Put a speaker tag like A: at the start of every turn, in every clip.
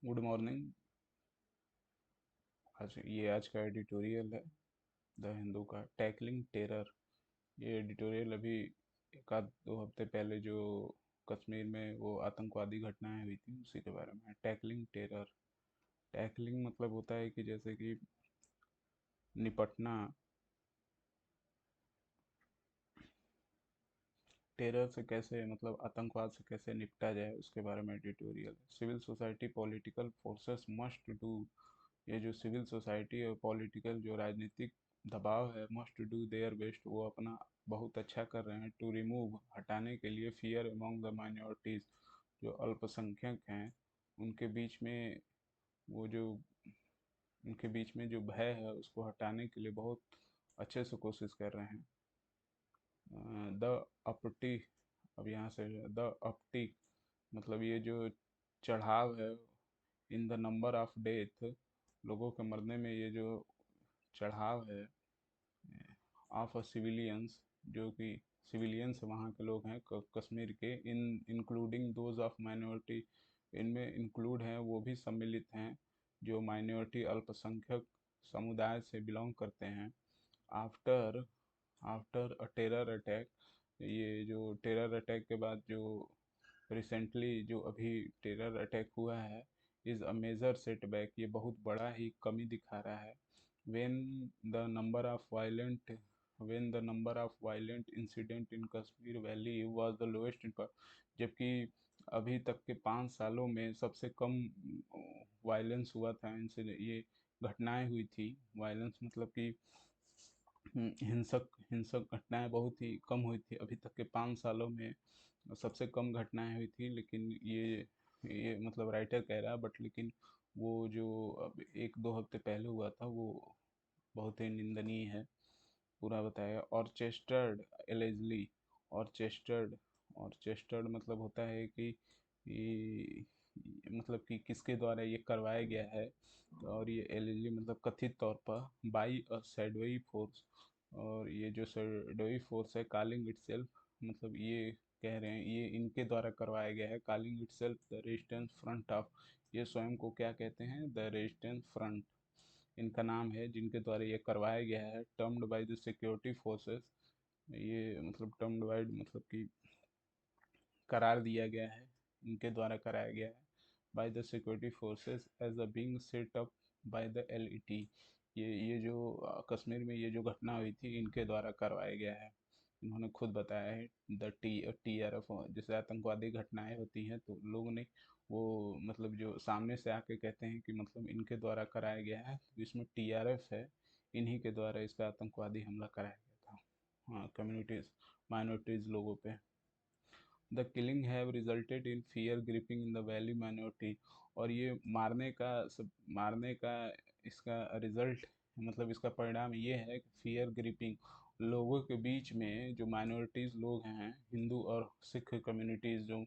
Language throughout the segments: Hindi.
A: Good morning. आज का एडिटोरियल है द हिंदू का, टैकलिंग टेरर। ये एडिटोरियल अभी एक आध दो हफ्ते पहले जो कश्मीर में वो आतंकवादी घटनाएं हुई थी उसी के बारे में है। Tackling terror. टैकलिंग मतलब होता है कि जैसे कि निपटना, टेरर से कैसे, मतलब आतंकवाद से कैसे निपटा जाए उसके बारे में एडिटोरियल है। Civil society political forces must do, ये जो सिविल सोसाइटी और पॉलिटिकल जो राजनीतिक दबाव है, मस्ट डू देयर बेस्ट, वो अपना बहुत अच्छा कर रहे हैं टू रिमूव, हटाने के लिए, फियर अमंग द माइनॉरिटीज़, जो अल्पसंख्यक हैं उनके बीच में, वो जो उनके बीच में जो भय है उसको हटाने के लिए बहुत अच्छे से कोशिश कर रहे हैं। द अपटी, अब यहाँ से द अपटी मतलब ये जो चढ़ाव है in the number of death, लोगों के मरने में ये जो चढ़ाव है ऑफ अ सिविलियंस, जो कि सिविलियंस वहाँ के लोग हैं कश्मीर के, इन इंक्लूडिंग दोज ऑफ माइनॉरिटी, इनमें इंक्लूड हैं, वो भी सम्मिलित हैं जो माइनॉरिटी अल्पसंख्यक समुदाय से बिलोंग करते हैं। After after a terror attack, ये जो टेरर अटैक के बाद जो रिसेंटली जो अभी टेरर अटैक हुआ है, इज़ अ मेजर सेटबैक, ये बहुत बड़ा ही कमी दिखा रहा है। when the number of violent when the number of violent incident in Kashmir Valley was the lowest in जबकि अभी तक के 5 सालों में सबसे कम वायलेंस हुआ था, इनसे ये घटनाएं हुई थी। वायलेंस मतलब कि हिंसक हिंसक घटनाएं बहुत ही कम हुई थी अभी तक के 5 सालों में, सबसे कम घटनाएं हुई थी। लेकिन ये मतलब राइटर कह रहा है, बट लेकिन वो जो अब एक दो हफ्ते पहले हुआ था वो बहुत ही निंदनीय है। पूरा बताया। ऑर्चेस्टर्ड एलेजली, ऑर्चेस्टर्ड ऑर्चेस्टर्ड मतलब होता है कि ये मतलब कि किसके द्वारा ये करवाया गया है, और ये एलेजली मतलब कथित तौर पर बाई अ सैडोई फोर्स, और ये जो सैडोई फोर्स है कॉलिंग इटसेल्फ, मतलब ये कह रहे हैं ये इनके द्वारा करवाया गया है। Calling itself the resistance front of, ये स्वयं को क्या कहते हैं, द रेजिस्टेंस फ्रंट इनका नाम है, जिनके द्वारा ये करवाया गया है। Termed bye the security forces, ये मतलब टर्म्ड बाय मतलब कि करार दिया गया है, इनके द्वारा कराया गया है। By the security forces as a being set up by the LET, ये जो कश्मीर में ये जो घटना हुई थी इनके द्वारा करवाया गया है। इन्होंने खुद बताया है। द टीआरएफ, जैसे आतंकवादी घटनाएं होती हैं तो लोग ने वो मतलब जो सामने से आके कहते हैं कि मतलब इनके द्वारा कराया गया है, तो इसमें टीआरएफ है, इन्हीं के द्वारा इस पे आतंकवादी हमला कराया गया था, हाँ, कम्युनिटीज माइनॉरिटीज लोगों पे। The killing have resulted in fear gripping in the valley minority, और ये मारने का इसका रिजल्ट, मतलब इसका परिणाम ये है कि फियर ग्रिपिंग, लोगों के बीच में जो माइनॉरिटीज़ लोग हैं, हिंदू और सिख कम्युनिटीज़ जो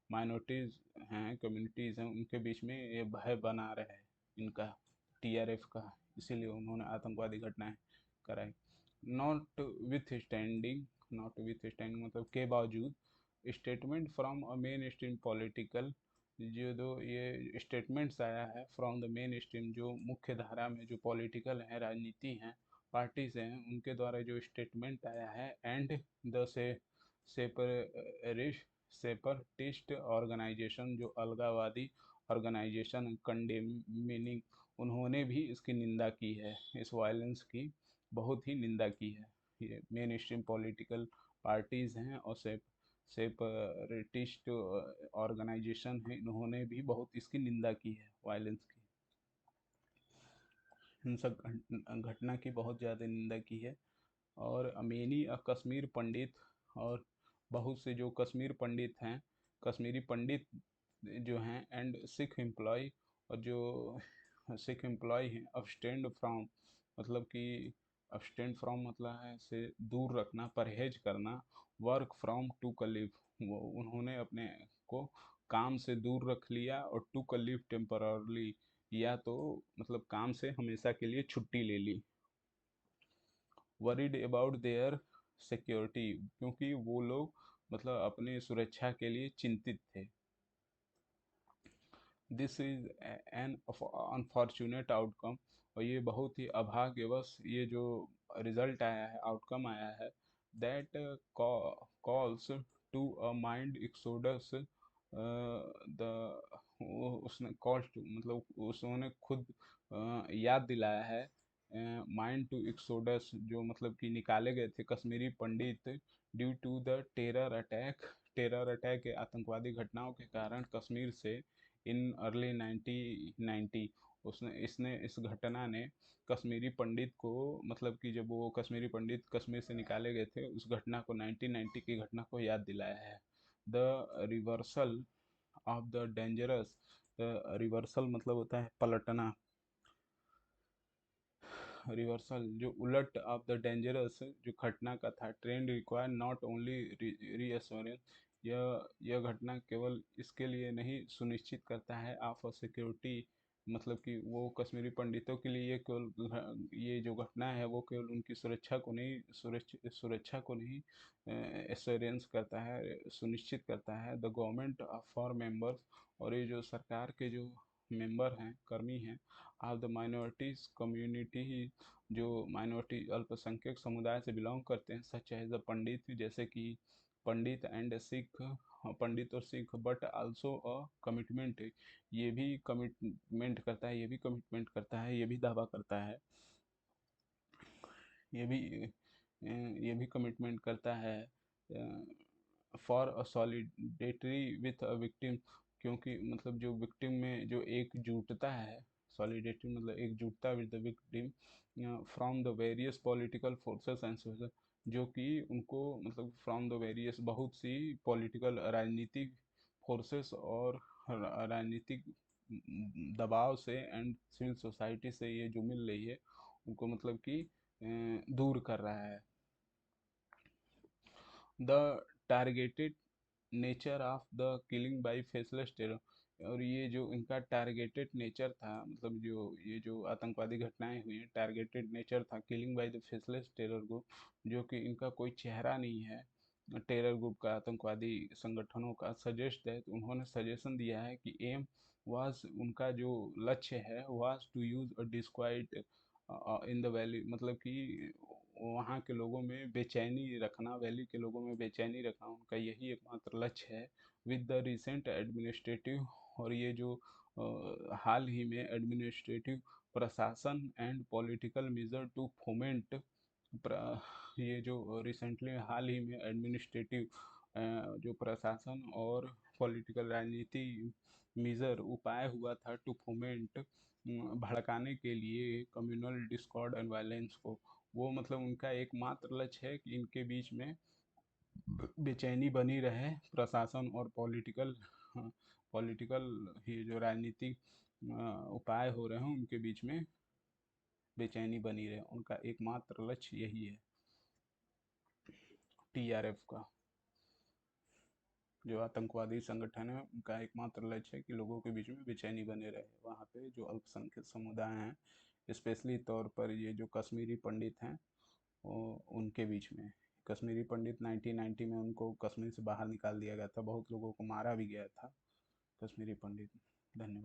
A: माइनॉरिटीज़ हैं, कम्युनिटीज़ हैं, उनके बीच में ये भय बना रहा है इनका, टीआरएफ का, इसीलिए उन्होंने आतंकवादी घटनाएं कराई। Not with standing, not with standing मतलब के बावजूद, statement from a main stream political, जो दो ये स्टेटमेंट्स आया है फ्रॉम द मेन स्ट्रीम, जो मुख्य धारा में जो पॉलिटिकल हैं, राजनीति हैं, पार्टीज हैं, उनके द्वारा जो स्टेटमेंट आया है, and the separatist separatist organisation, जो अलगावादी ऑर्गेनाइजेशन कंडेमिंग, उन्होंने भी इसकी निंदा की है, इस वायलेंस की बहुत ही निंदा की है। ये मेन स्ट्रीम पॉलिटिकल पार्टीज हैं और सेपरेटिस्ट ऑर्गेनाइजेशन है, इन्होंने भी बहुत इसकी निंदा की है, वायलेंस की, हिंसक घटना की बहुत ज़्यादा निंदा की है। और अमेनी कश्मीर पंडित, और बहुत से जो कश्मीर पंडित हैं, कश्मीरी पंडित जो हैं, एंड सिख एम्प्लॉय, और जो सिख एम्प्लॉय हैं, अबस्टेंड फ्रॉम मतलब कि अबस्टेंड फ्रॉम मतलब है से दूर रखना, परहेज करना, वर्क फ्रॉम टू कलीव, वो उन्होंने अपने को काम से दूर रख लिया, और टू कलीव टेम्पररली, या तो मतलब काम से हमेशा के लिए छुट्टी ले ली। वरीड अबाउट देयर सिक्योरिटी, क्योंकि वो लोग मतलब अपने सुरक्षा के लिए चिंतित थे। This is an unfortunate outcome, और ये बहुत ही अभाग्यवश ये जो रिजल्ट आया है, आउटकम आया है, that calls to a mind exodus. The उसने कॉल टू मतलब उसने खुद याद दिलाया है माइंड टू एक्सोडस, जो मतलब कि निकाले गए थे Kashmiri Pandit due to the terror attack के आतंकवादी घटनाओं के कारण कश्मीर से इन अर्ली 1990। उसने इसने इस घटना ने कश्मीरी पंडित को, मतलब कि जब वो कश्मीरी पंडित कश्मीर से निकाले गए थे, उस घटना को 1990 की घटना को याद दिलाया है। The reversal of the dangerous, reversal मतलब होता है पलटना, रिवर्सल जो उलट ऑफ द डेंजरस जो घटना का था trend require not only reassurance. यह घटना केवल इसके लिए नहीं सुनिश्चित करता है ऑफ सिक्योरिटी, मतलब कि वो कश्मीरी पंडितों के लिए ये केवल ये जो घटना है वो केवल उनकी सुरक्षा को नहीं एश्योरेंस करता है, सुनिश्चित करता है। द गवर्नमेंट फॉर मेंबर्स, और ये जो सरकार के जो मेंबर हैं, कर्मी हैं, ऑफ द माइनॉरिटीज कम्युनिटी, जो माइनॉरिटी अल्पसंख्यक समुदाय से बिलोंग करते हैं, सच एज द पंडित, जैसे कि पंडित एंड सिख, पंडित और Sikh, but also a commitment, ये भी दावा करता है, ये भी ये भी कमिटमेंट करता है for a सॉलिडेटरी with a victim, क्योंकि मतलब जो विक्टिम में जो एकजुटता है, सॉलिडेटरी मतलब एकजुटता with the victim from the various political forces and social, जो कि उनको मतलब फ्रॉम द वेरियस बहुत सी पॉलिटिकल राजनीतिक फोर्सेस और राजनीतिक दबाव से एंड सिविल सोसाइटी से ये जो मिल रही है उनको मतलब कि दूर कर रहा है। The targeted nature of the killing by faceless terror, और ये जो इनका टारगेटेड नेचर था, मतलब जो ये जो आतंकवादी घटनाएं हुई हैं, टारगेटेड नेचर था killing by the faceless terror group, जो कि इनका कोई चेहरा नहीं है टेरर ग्रुप का, आतंकवादी संगठनों का। सजेस्ट है, तो उन्होंने सजेशन दिया है कि एम वाज, उनका जो लक्ष्य है, was to use a disquiet in the valley, मतलब कि वहाँ के लोगों में बेचैनी रखना, वैली के लोगों में बेचैनी रखना उनका यही एकमात्र लक्ष्य है। विद द रिसेंट एडमिनिस्ट्रेटिव, और ये जो हाल ही में एडमिनिस्ट्रेटिव प्रशासन and political major to foment, ये जो रिसेंटली हाल ही में एडमिनिस्ट्रेटिव जो प्रशासन और पॉलिटिकल राजनीति मेजर उपाय हुआ था टू फोमेंट, भड़काने के लिए कम्युनल डिस्कॉर्ड एंड वायलेंस को, वो मतलब उनका एकमात्र लक्ष्य है कि इनके बीच में बेचैनी बनी रहे, प्रशासन और पॉलिटिकल ये जो राजनीतिक उपाय हो रहे हैं उनके बीच में बेचैनी बनी रहे, उनका एकमात्र लक्ष्य यही है टीआरएफ का, जो आतंकवादी संगठन है उनका एकमात्र लक्ष्य है कि लोगों के बीच में बेचैनी बने रहे वहाँ पे जो अल्पसंख्यक समुदाय हैं, स्पेशली तौर पर ये जो कश्मीरी पंडित हैं उनके बीच में। कश्मीरी पंडित 1990 में उनको कश्मीर से बाहर निकाल दिया गया था, बहुत लोगों को मारा भी गया था कश्मीरी पंडित। धन्यवाद।